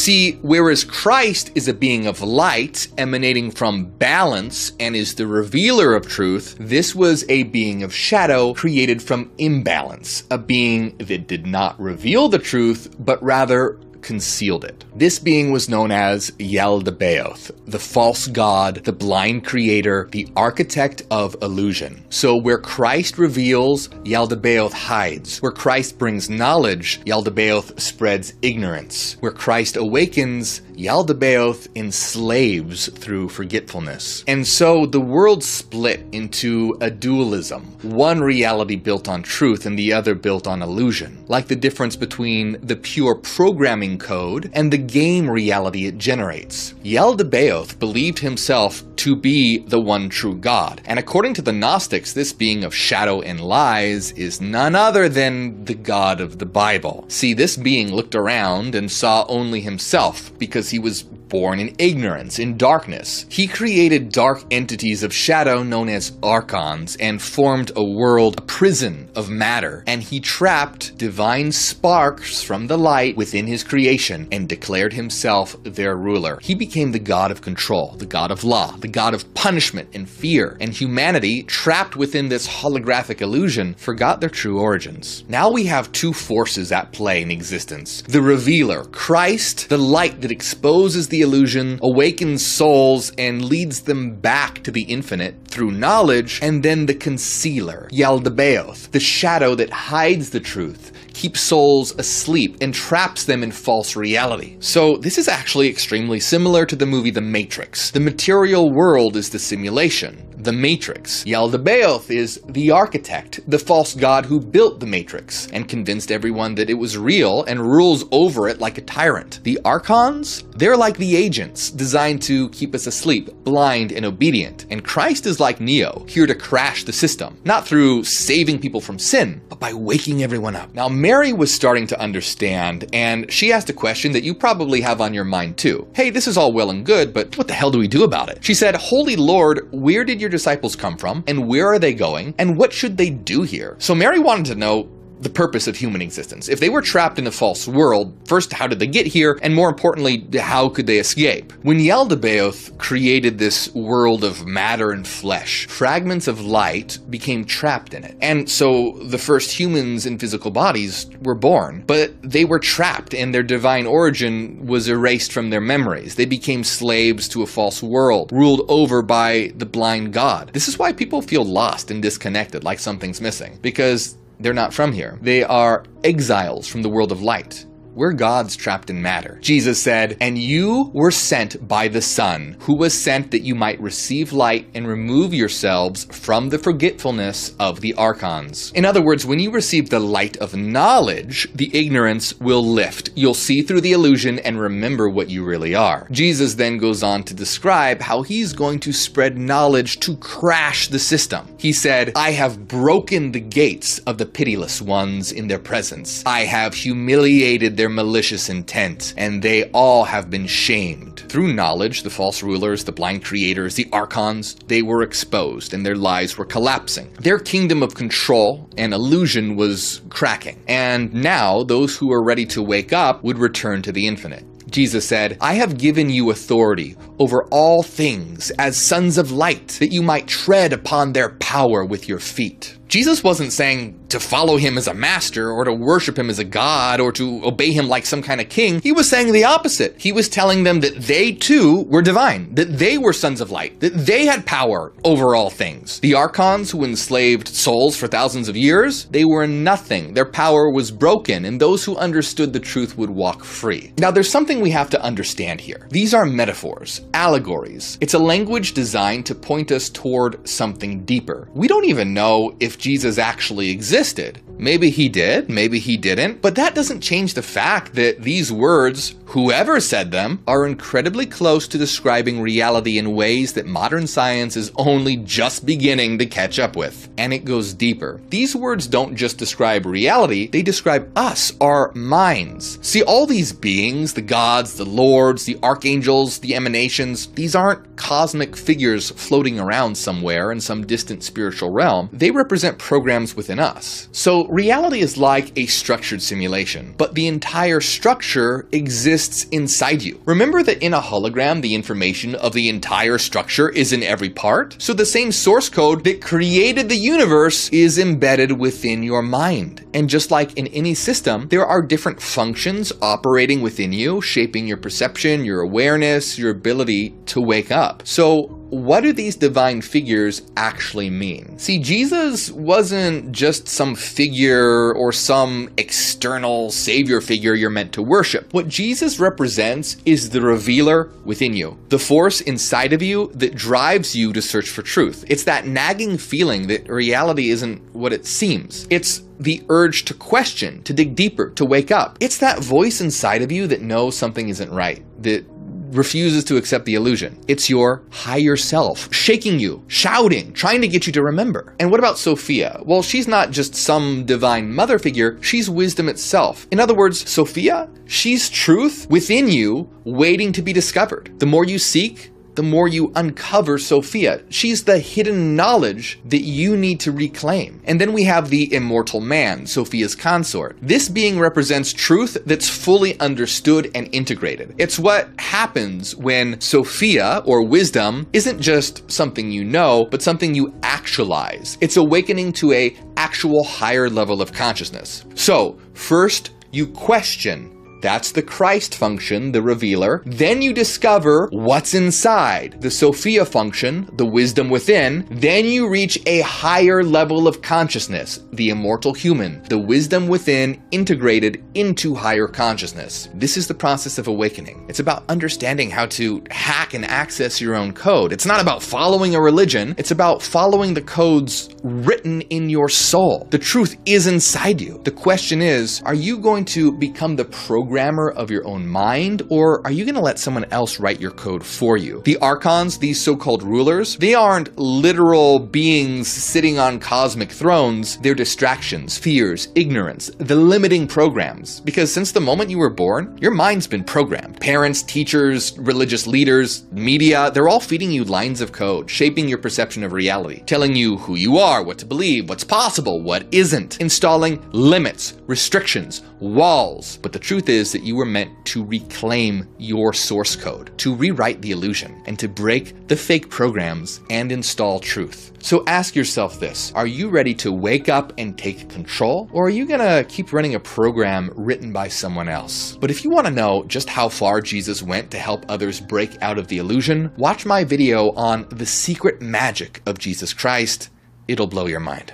See, whereas Christ is a being of light emanating from balance and is the revealer of truth, this was a being of shadow created from imbalance, a being that did not reveal the truth, but rather concealed it. This being was known as Yaldabaoth, the false god, the blind creator, the architect of illusion. So where Christ reveals, Yaldabaoth hides. Where Christ brings knowledge, Yaldabaoth spreads ignorance. Where Christ awakens, Yaldabaoth enslaves through forgetfulness. And so the world split into a dualism, one reality built on truth and the other built on illusion, like the difference between the pure programming code and the game reality it generates. Yaldabaoth believed himself to be the one true God, and according to the Gnostics, this being of shadow and lies is none other than the God of the Bible. See, this being looked around and saw only himself because he was born in ignorance, in darkness. He created dark entities of shadow known as archons and formed a world, a prison of matter, and he trapped divine sparks from the light within his creation and declared himself their ruler. He became the god of control, the god of law, the god of punishment and fear, and humanity, trapped within this holographic illusion, forgot their true origins. Now we have two forces at play in existence. The revealer, Christ, the light that exposes the illusion, awakens souls, and leads them back to the infinite through knowledge, and then the concealer, Yaldabaoth, the shadow that hides the truth, keeps souls asleep, and traps them in false reality. So this is actually extremely similar to the movie The Matrix. The material world is the simulation, the Matrix. Yaldabaoth is the architect, the false god who built the Matrix and convinced everyone that it was real and rules over it like a tyrant. The archons? They're like the agents, designed to keep us asleep, blind and obedient. And Christ is like Neo, here to crash the system, not through saving people from sin, but by waking everyone up. Now, Mary was starting to understand, and she asked a question that you probably have on your mind too. Hey, this is all well and good, but what the hell do we do about it? She said, Holy Lord, where did your disciples come from, and where are they going, and what should they do here? So Mary wanted to know the purpose of human existence. If they were trapped in a false world, first, how did they get here? And more importantly, how could they escape? When Yaldabaoth created this world of matter and flesh, fragments of light became trapped in it. And so the first humans in physical bodies were born, but they were trapped and their divine origin was erased from their memories. They became slaves to a false world, ruled over by the blind god. This is why people feel lost and disconnected, like something's missing, because they're not from here. They are exiles from the world of light. We're gods trapped in matter. Jesus said, and you were sent by the Son, who was sent that you might receive light and remove yourselves from the forgetfulness of the archons. In other words, when you receive the light of knowledge, the ignorance will lift. You'll see through the illusion and remember what you really are. Jesus then goes on to describe how he's going to spread knowledge to crash the system. He said, I have broken the gates of the pitiless ones in their presence. I have humiliated their malicious intent, and they all have been shamed. Through knowledge, the false rulers, the blind creators, the archons, they were exposed and their lives were collapsing. Their kingdom of control and illusion was cracking. And now those who were ready to wake up would return to the infinite. Jesus said, I have given you authority over all things as sons of light, that you might tread upon their power with your feet. Jesus wasn't saying to follow him as a master or to worship him as a god or to obey him like some kind of king. He was saying the opposite. He was telling them that they too were divine, that they were sons of light, that they had power over all things. The archons who enslaved souls for thousands of years, they were nothing. Their power was broken, and those who understood the truth would walk free. Now, there's something we have to understand here. These are metaphors, allegories. It's a language designed to point us toward something deeper. We don't even know if Jesus actually existed. Maybe he did, maybe he didn't, but that doesn't change the fact that these words, whoever said them, are incredibly close to describing reality in ways that modern science is only just beginning to catch up with. And it goes deeper. These words don't just describe reality, they describe us, our minds. See, all these beings, the gods, the lords, the archangels, the emanations, these aren't cosmic figures floating around somewhere in some distant spiritual realm. They represent programs within us. So So reality is like a structured simulation, but the entire structure exists inside you. Remember that in a hologram, the information of the entire structure is in every part? So the same source code that created the universe is embedded within your mind. And just like in any system, there are different functions operating within you, shaping your perception, your awareness, your ability to wake up. So what do these divine figures actually mean? See, Jesus wasn't just some figure or some external savior figure you're meant to worship. What Jesus represents is the revealer within you, the force inside of you that drives you to search for truth. It's that nagging feeling that reality isn't what it seems. It's the urge to question, to dig deeper, to wake up. It's that voice inside of you that knows something isn't right, that refuses to accept the illusion. It's your higher self, shaking you, shouting, trying to get you to remember. And what about Sophia? Well, she's not just some divine mother figure, she's wisdom itself. In other words, Sophia, she's truth within you, waiting to be discovered. The more you seek, the more you uncover Sophia. She's the hidden knowledge that you need to reclaim. And then we have the immortal man, Sophia's consort. This being represents truth that's fully understood and integrated. It's what happens when Sophia, or wisdom, isn't just something you know, but something you actualize. It's awakening to an actual higher level of consciousness. So, first, you question. That's the Christ function, the revealer. Then you discover what's inside, the Sophia function, the wisdom within. Then you reach a higher level of consciousness, the immortal human, the wisdom within integrated into higher consciousness. This is the process of awakening. It's about understanding how to hack and access your own code. It's not about following a religion. It's about following the codes written in your soul. The truth is inside you. The question is, are you going to become the programmer of your own mind, or are you going to let someone else write your code for you? The archons, these so-called rulers, they aren't literal beings sitting on cosmic thrones. They're distractions, fears, ignorance, the limiting programs. Because since the moment you were born, your mind's been programmed. Parents, teachers, religious leaders, media, they're all feeding you lines of code, shaping your perception of reality, telling you who you are, what to believe, what's possible, what isn't, installing limits, restrictions, walls. But the truth is that you were meant to reclaim your source code, to rewrite the illusion, and to break the fake programs and install truth. So ask yourself this: are you ready to wake up and take control, or are you gonna keep running a program written by someone else? But if you want to know just how far Jesus went to help others break out of the illusion, watch my video on the secret magic of Jesus Christ. It'll blow your mind.